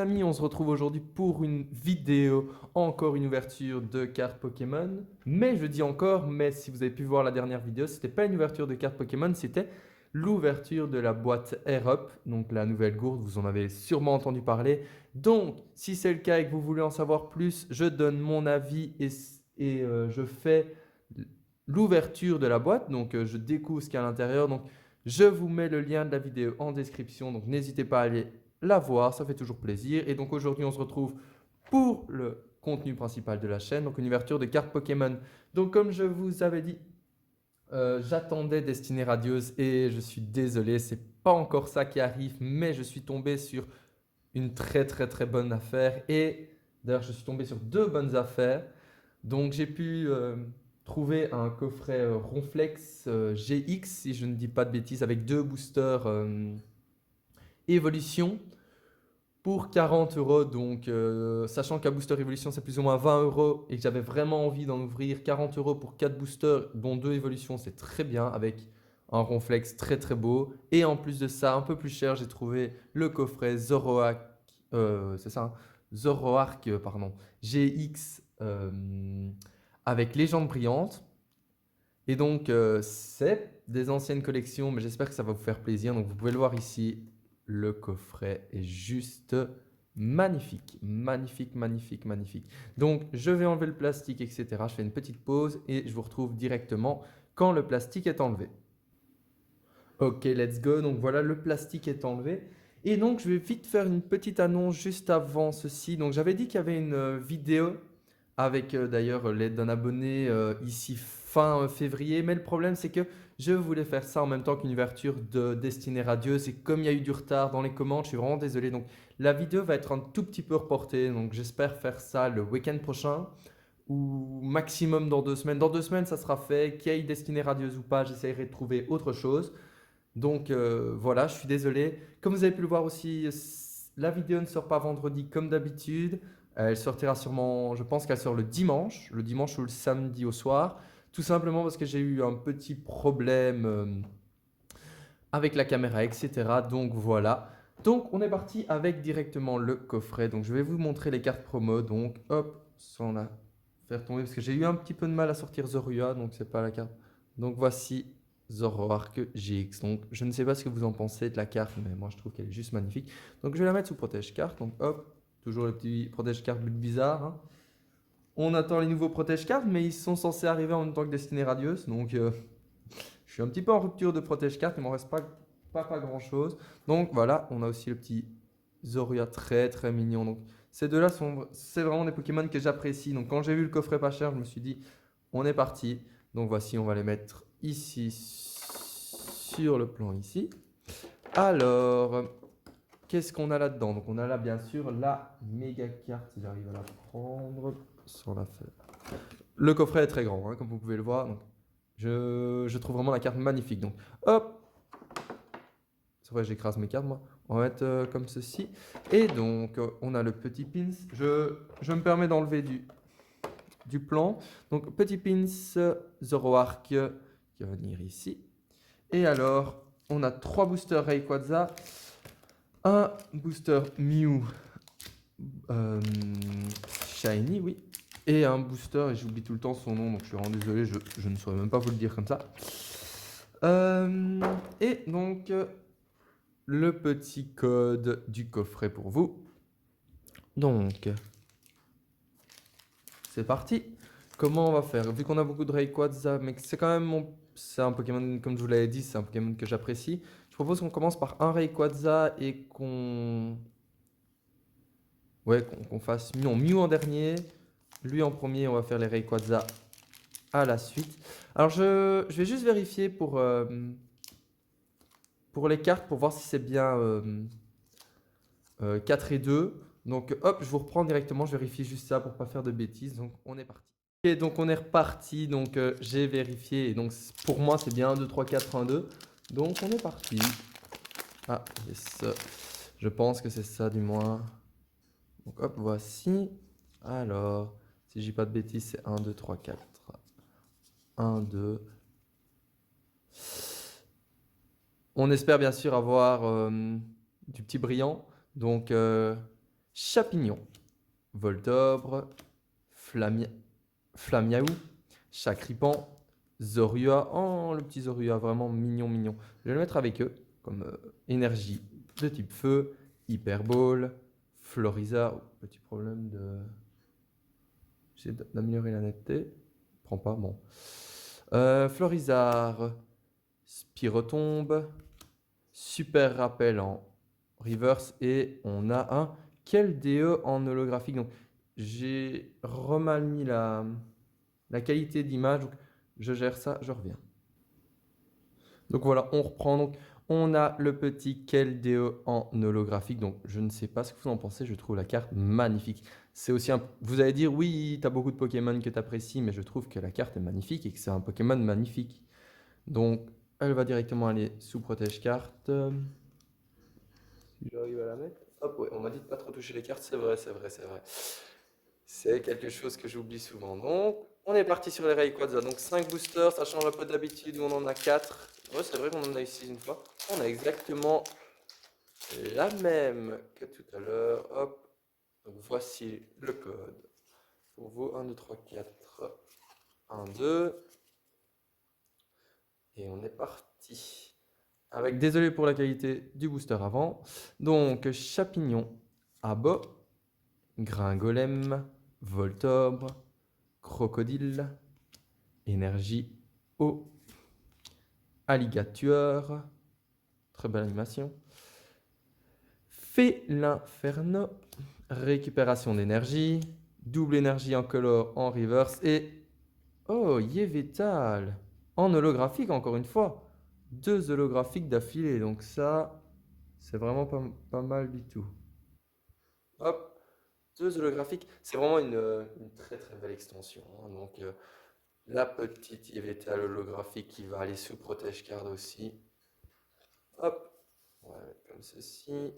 amis, on se retrouve aujourd'hui pour une vidéo, encore une ouverture de cartes Pokémon. Mais je dis encore, mais si vous avez pu voir la dernière vidéo, c'était pas une ouverture de cartes Pokémon, c'était l'ouverture de la boîte Air Up, donc la nouvelle gourde, vous en avez sûrement entendu parler. Donc, si c'est le cas et que vous voulez en savoir plus, je donne mon avis et je fais l'ouverture de la boîte, donc je découvre ce qu'il y a à l'intérieur. Donc, je vous mets le lien de la vidéo en description, donc n'hésitez pas à aller la voir, ça fait toujours plaisir. Et donc aujourd'hui, on se retrouve pour le contenu principal de la chaîne, donc une ouverture de cartes Pokémon. Donc comme je vous avais dit, j'attendais Destinée Radieuse et je suis désolé, c'est pas encore ça qui arrive, mais je suis tombé sur une très bonne affaire. Et d'ailleurs, je suis tombé sur deux bonnes affaires. Donc j'ai pu trouver un coffret Ronflex GX, si je ne dis pas de bêtises, avec deux boosters Évolution pour 40 euros. Donc sachant qu'un booster Évolution c'est plus ou moins 20 euros et que j'avais vraiment envie d'en ouvrir 40 euros pour 4 boosters, dont 2 Évolutions, c'est très bien avec un Ronflex très beau. Et en plus de ça, un peu plus cher, j'ai trouvé le coffret Zoroark, c'est ça, hein, Zoroark, pardon, GX avec Légende brillante. Et donc, c'est des anciennes collections, mais j'espère que ça va vous faire plaisir. Donc, vous pouvez le voir ici, le coffret est juste magnifique, magnifique. Donc, je vais enlever le plastique, etc. Je fais une petite pause et je vous retrouve directement quand le plastique est enlevé. Ok, let's go. Donc, voilà, le plastique est enlevé. Et donc, je vais vite faire une petite annonce juste avant ceci. Donc, j'avais dit qu'il y avait une vidéo avec d'ailleurs l'aide d'un abonné ici fin février. Mais le problème, c'est que je voulais faire ça en même temps qu'une ouverture de Destinée Radieuse. Et comme il y a eu du retard dans les commandes, je suis vraiment désolé. Donc la vidéo va être un tout petit peu reportée. Donc j'espère faire ça le week-end prochain ou maximum dans 2 semaines. Dans 2 semaines, ça sera fait. Qu'il y ait Destinée Radieuse ou pas, j'essaierai de trouver autre chose. Donc voilà, je suis désolé. Comme vous avez pu le voir aussi, la vidéo ne sort pas vendredi comme d'habitude. Elle sortira sûrement, je pense qu'elle sort le dimanche ou le samedi au soir. Tout simplement parce que j'ai eu un petit problème avec la caméra, etc. Donc voilà. Donc on est parti avec directement le coffret. Donc je vais vous montrer les cartes promo. Donc hop, sans la faire tomber parce que j'ai eu un petit peu de mal à sortir Zorua. Donc c'est pas la carte. Donc voici Zoroark GX. Donc je ne sais pas ce que vous en pensez de la carte, mais moi je trouve qu'elle est juste magnifique. Donc je vais la mettre sous protège carte. Donc hop, toujours le petit protège carte but bizarre, hein. On attend les nouveaux protège cartes, mais ils sont censés arriver en même temps que Destinée Radieuse. Donc je suis un petit peu en rupture de protège carte, il m'en reste pas grand chose. Donc voilà, on a aussi le petit Zorua très mignon. Donc ces deux-là c'est vraiment des Pokémon que j'apprécie. Donc quand j'ai vu le coffret pas cher, je me suis dit, on est parti. Donc voici, on va les mettre ici sur le plan ici. Alors, qu'est-ce qu'on a là-dedans? Donc on a là bien sûr la méga carte, si j'arrive à la prendre sans la faire. Le coffret est très grand, hein, comme vous pouvez le voir. Donc, je trouve vraiment la carte magnifique. Donc hop, c'est vrai, j'écrase mes cartes moi. On va mettre comme ceci. Et donc on a le petit pins. Je me permets d'enlever du plan. Donc petit pins Zoroark qui va venir ici. Et alors, on a 3 boosters Rayquaza, un booster Mew Shiny, oui, et un booster, et j'oublie tout le temps son nom, donc je suis vraiment désolé, je ne saurais même pas vous le dire comme ça. Et donc, le petit code du coffret pour vous. Donc, c'est parti. Comment on va faire? Vu qu'on a beaucoup de Rayquaza, mais que c'est quand même c'est un Pokémon, comme je vous l'avais dit, c'est un Pokémon que j'apprécie. Je propose qu'on commence par un Rayquaza et qu'on... Ouais, qu'on fasse... Non, Mew en dernier. Lui en premier, on va faire les Rayquaza à la suite. Alors, je vais juste vérifier pour les cartes, pour voir si c'est bien 4 et 2. Donc, hop, je vous reprends directement. Je vérifie juste ça pour pas faire de bêtises. Donc, on est parti. Ok, donc on est reparti. Donc, j'ai vérifié. Et donc, pour moi, c'est bien 1, 2, 3, 4, 1, 2. Donc, on est parti. Ah, yes. Je pense que c'est ça, du moins. Donc, hop, voici. Alors, si je dis pas de bêtises, c'est 1, 2, 3, 4. 1, 2. On espère bien sûr avoir du petit brillant. Donc, Chapignon, Voltobre, Flamia... Flamiaou, Chacripan, Zorua. Oh, le petit Zorua, vraiment mignon, mignon. Je vais le mettre avec eux, comme énergie de type feu, Hyperball, Floriza. Oh, petit problème de... J'essaie d'améliorer la netteté. Prends pas, bon. Florizard, Spirotombe, Super Rappel en reverse et on a un Keldeo en holographique. Donc j'ai remal mis la qualité d'image. Donc je gère ça, je reviens. Donc voilà, on reprend. Donc on a le petit Keldeo en holographique. Donc je ne sais pas ce que vous en pensez, je trouve la carte magnifique. C'est aussi un... Vous allez dire, oui, tu as beaucoup de Pokémon que tu apprécies, mais je trouve que la carte est magnifique et que c'est un Pokémon magnifique. Donc elle va directement aller sous protège carte. Si j'arrive à la mettre. Hop, ouais, on m'a dit de pas trop toucher les cartes, c'est vrai, c'est vrai, c'est vrai. C'est quelque chose que j'oublie souvent. Donc, on est parti sur les Rayquaza. Donc 5 boosters, ça change un peu d'habitude où on en a 4. Ouais, c'est vrai qu'on en a ici une fois. On a exactement la même que tout à l'heure. Hop, donc voici le code. Pour vous, 1, 2, 3, 4, 1, 2. Et on est parti. Avec, désolé pour la qualité du booster avant. Donc, Chapignon, Abo, Gringolem, Voltobre, Crocodile, Énergie, Eau, Alligator, très belle animation, Félinferno, récupération d'énergie, double énergie en color en reverse et oh, Yveltal en holographique encore une fois. 2 holographiques d'affilée, donc ça, c'est vraiment pas mal du tout. Hop, 2 holographiques, c'est vraiment une très très belle extension, hein. Donc la petite Yveltal holographique qui va aller sous protège card aussi. Hop, on va mettre comme ceci.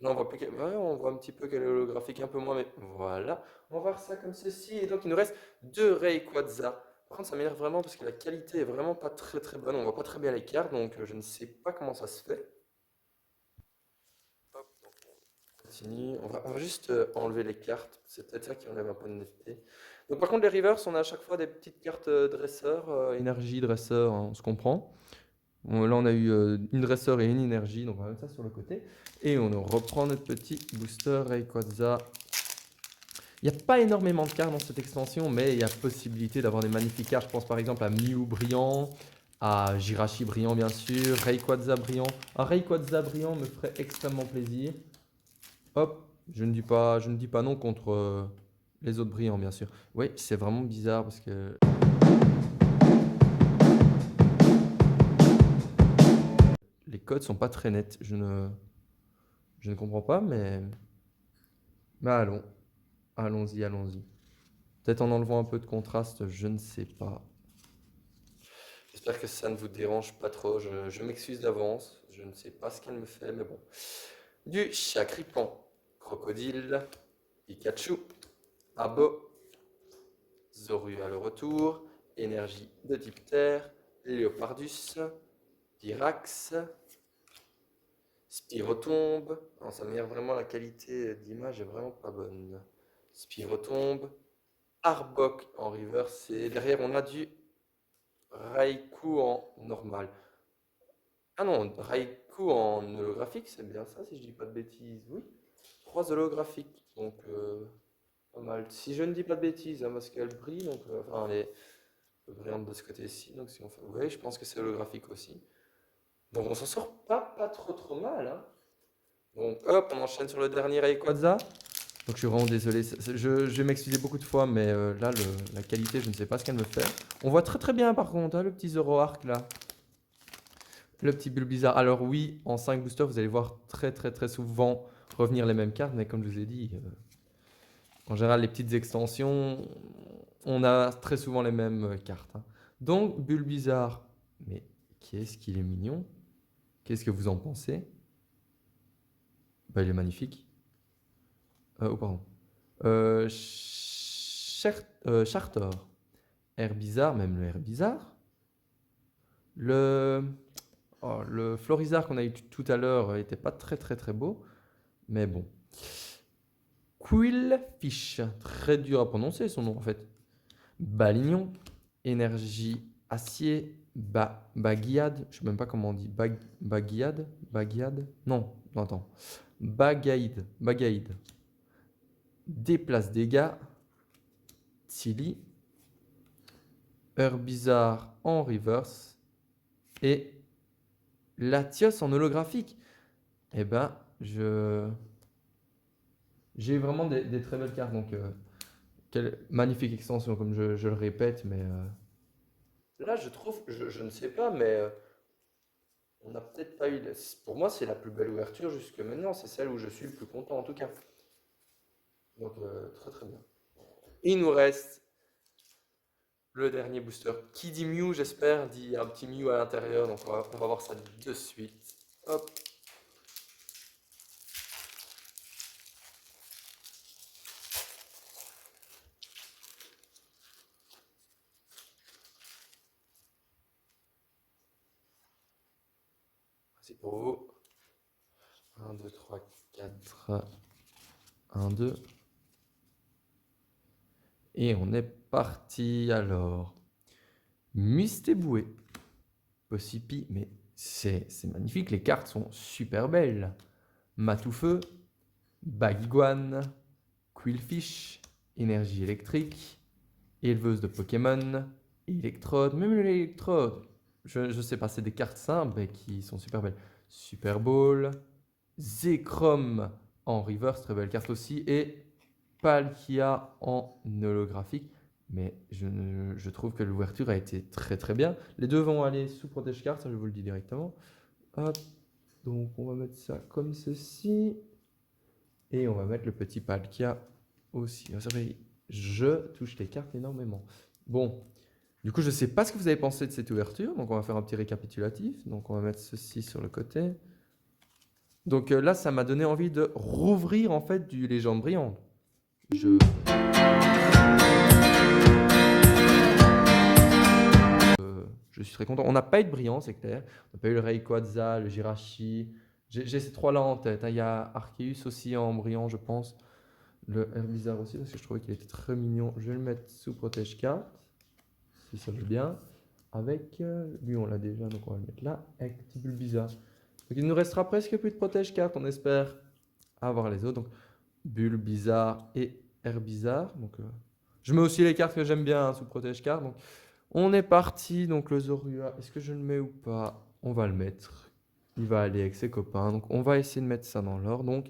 Là, on voit plus ouais, on voit un petit peu qu'elle est holographique, un peu moins, mais voilà. On va voir ça comme ceci. Et donc, il nous reste 2 Rayquaza. Par contre, ça m'énerve vraiment parce que la qualité est vraiment pas très très bonne. On voit pas très bien les cartes, donc je ne sais pas comment ça se fait. Hop, donc on continue. On va juste enlever les cartes. C'est peut-être ça qui enlève un peu de netteté. Donc, par contre, les rivers, on a à chaque fois des petites cartes dresseur, énergie, dresseur, hein, on se comprend. Bon, là, on a eu une dresseur et une énergie, donc on va mettre ça sur le côté. Et on reprend notre petit booster Rayquaza. Il n'y a pas énormément de cartes dans cette extension, mais il y a possibilité d'avoir des magnifiques cartes. Je pense par exemple à Mew brillant, à Jirachi brillant bien sûr, Rayquaza brillant. Un Rayquaza brillant me ferait extrêmement plaisir. Hop, je ne dis pas non contre les autres brillants bien sûr. Oui, c'est vraiment bizarre parce que les codes sont pas très nets. Je ne comprends pas, mais allons. Allons-y, allons-y. Peut-être en enlevant un peu de contraste, je ne sais pas. J'espère que ça ne vous dérange pas trop. Je m'excuse d'avance. Je ne sais pas ce qu'elle me fait, mais bon. Du Chacripan, Crocodile, Pikachu, Abo, Zorua le retour, Énergie de type Terre, Léopardus, Pyrax, Spirotombe. Non, ça m'énerve vraiment, la qualité d'image est vraiment pas bonne. Spirotombe, Arbok en reverse et derrière on a du Raikou en normal. Ah non, Raikou en holographique, c'est bien ça si je dis pas de bêtises. Oui, 3 holographiques, donc pas mal. Si je ne dis pas de bêtises, hein, parce qu'elle brille, donc enfin elle est brillante de ce côté-ci, donc si on fait... Oui, je pense que c'est holographique aussi. Donc on s'en sort pas trop mal, hein. Donc hop, on enchaîne sur le dernier Rayquaza. Donc je suis vraiment désolé, je vais m'excuser beaucoup de fois, mais là, la qualité, je ne sais pas ce qu'elle me fait. On voit très très bien par contre, hein, le petit Zoroark là. Le petit Bulbizarre. Alors oui, en 5 boosters, vous allez voir très très très souvent revenir les mêmes cartes, mais comme je vous ai dit, en général, les petites extensions, on a très souvent les mêmes cartes, hein. Donc Bulbizarre, mais qu'est-ce qu'il est mignon. Qu'est-ce que vous en pensez? Bah, il est magnifique. Oh pardon. Chartor. Herbizarre, même le Herbizarre. Le, le Florizarre qu'on a eu tout à l'heure n'était pas très très très beau. Mais bon. Quillfish, très dur à prononcer son nom en fait. Balignon, énergie, acier, baguiade, je sais même pas comment on dit, baguiade, non, non, attends, bagaïde, déplace dégâts, Tilly, Herbizarre en reverse et Latios en holographique. Eh ben, j'ai vraiment des très belles cartes, donc quelle magnifique extension, comme je le répète, mais là, je trouve, je ne sais pas, mais on n'a peut-être pas eu. Pour moi, c'est la plus belle ouverture jusque maintenant. C'est celle où je suis le plus content, en tout cas. Donc, très très bien. Il nous reste le dernier booster. Qui dit Mew, j'espère, dit un petit Mew à l'intérieur. Donc, on va voir ça de suite. Hop. C'est pour vous. 1, 2, 3, 4. 1, 2. Et on est parti alors. Mystéboué. Possipi, mais c'est magnifique. Les cartes sont super belles. Matoufeu. Bagiguane. Quillfish. Énergie électrique. Éleveuse de Pokémon. Électrode. Même l'électrode. Je sais pas, c'est des cartes simples mais qui sont super belles. Super Ball. Zekrom en reverse, très belle carte aussi. Et Palkia en holographique. Mais je trouve que l'ouverture a été très très bien. Les deux vont aller sous protège carte, ça je vous le dis directement. Hop. Donc on va mettre ça comme ceci. Et on va mettre le petit Palkia aussi. Vous savez, je touche les cartes énormément. Bon, du coup je ne sais pas ce que vous avez pensé de cette ouverture. Donc on va faire un petit récapitulatif. Donc on va mettre ceci sur le côté. Donc là ça m'a donné envie de rouvrir en fait du Légende Brillante. Je suis très content. On n'a pas eu de brillant, c'est clair. On n'a pas eu le Rayquaza, le Jirachi. J'ai ces trois-là en tête, hein. Il y a Arceus aussi en brillant, je pense. Le Herbizarre aussi, parce que je trouvais qu'il était très mignon. Je vais le mettre sous protège carte, si ça veut bien. Avec lui, on l'a déjà, donc on va le mettre là. Avec petit Bulbizarre. Donc il nous restera presque plus de protège carte. On espère avoir les autres. Donc Bulbizarre et Herbizarre. Donc je mets aussi les cartes que j'aime bien, hein, sous protège carte. Donc on est parti, donc le Zorua, est-ce que je le mets ou pas? On va le mettre. Il va aller avec ses copains. Donc on va essayer de mettre ça dans l'ordre. Donc,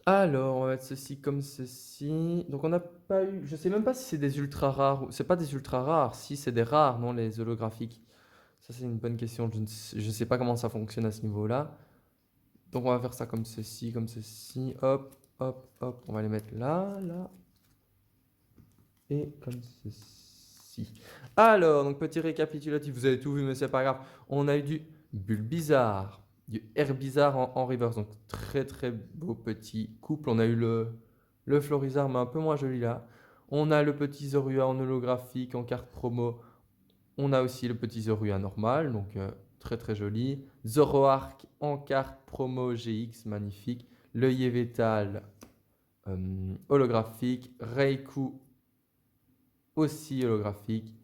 alors, on va mettre ceci comme ceci. Donc on n'a pas eu. Je sais même pas si c'est des ultra rares. C'est pas des ultra rares. Si c'est des rares, non, les holographiques. Ça, c'est une bonne question. Je ne sais pas comment ça fonctionne à ce niveau-là. Donc on va faire ça comme ceci, comme ceci. Hop, hop, hop. On va les mettre là, là. Et comme ceci. Alors, donc petit récapitulatif, vous avez tout vu, mais c'est pas grave. On a eu du Bulbizarre, du Herbizarre en reverse, donc très très beau petit couple. On a eu le Florizarre, mais un peu moins joli là. On a le petit Zorua en holographique, en carte promo. On a aussi le petit Zorua normal, donc très très joli. Zoroark en carte promo GX, magnifique. Le Yveltal holographique. Raikou aussi holographique.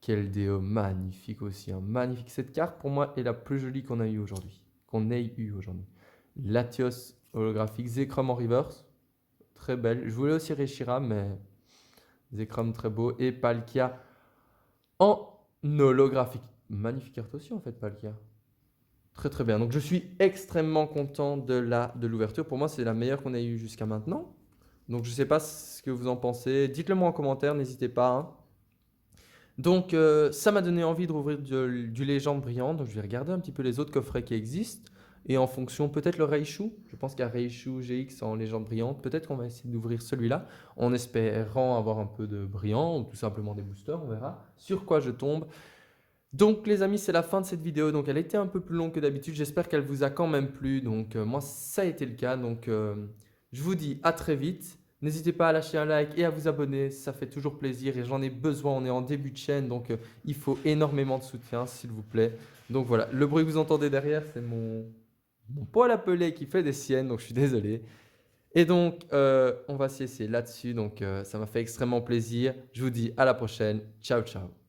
Keldeo, magnifique aussi, hein. Magnifique. Cette carte, pour moi, est la plus jolie qu'on a eu aujourd'hui. Latios holographique. Zekrom en reverse. Très belle. Je voulais aussi Reshiram, mais Zekrom très beau. Et Palkia en holographique. Magnifique carte aussi, en fait, Palkia. Très très bien. Donc je suis extrêmement content de l'ouverture. Pour moi, c'est la meilleure qu'on ait eue jusqu'à maintenant. Donc je ne sais pas ce que vous en pensez. Dites-le moi en commentaire, n'hésitez pas, hein. Donc ça m'a donné envie de rouvrir du Légende Brillante. Donc je vais regarder un petit peu les autres coffrets qui existent. Et en fonction, peut-être le Raichu. Je pense qu'il y a Raichu GX en Légende Brillante. Peut-être qu'on va essayer d'ouvrir celui-là en espérant avoir un peu de brillant ou tout simplement des boosters. On verra sur quoi je tombe. Donc les amis, c'est la fin de cette vidéo. Donc elle était un peu plus longue que d'habitude. J'espère qu'elle vous a quand même plu. Donc moi, ça a été le cas. Donc je vous dis à très vite. N'hésitez pas à lâcher un like et à vous abonner. Ça fait toujours plaisir et j'en ai besoin. On est en début de chaîne. Donc il faut énormément de soutien, s'il vous plaît. Donc voilà, le bruit que vous entendez derrière, c'est mon mon poil appelé qui fait des siennes, donc je suis désolé. Et donc, on va se laisser là-dessus. Donc, ça m'a fait extrêmement plaisir. Je vous dis à la prochaine. Ciao, ciao.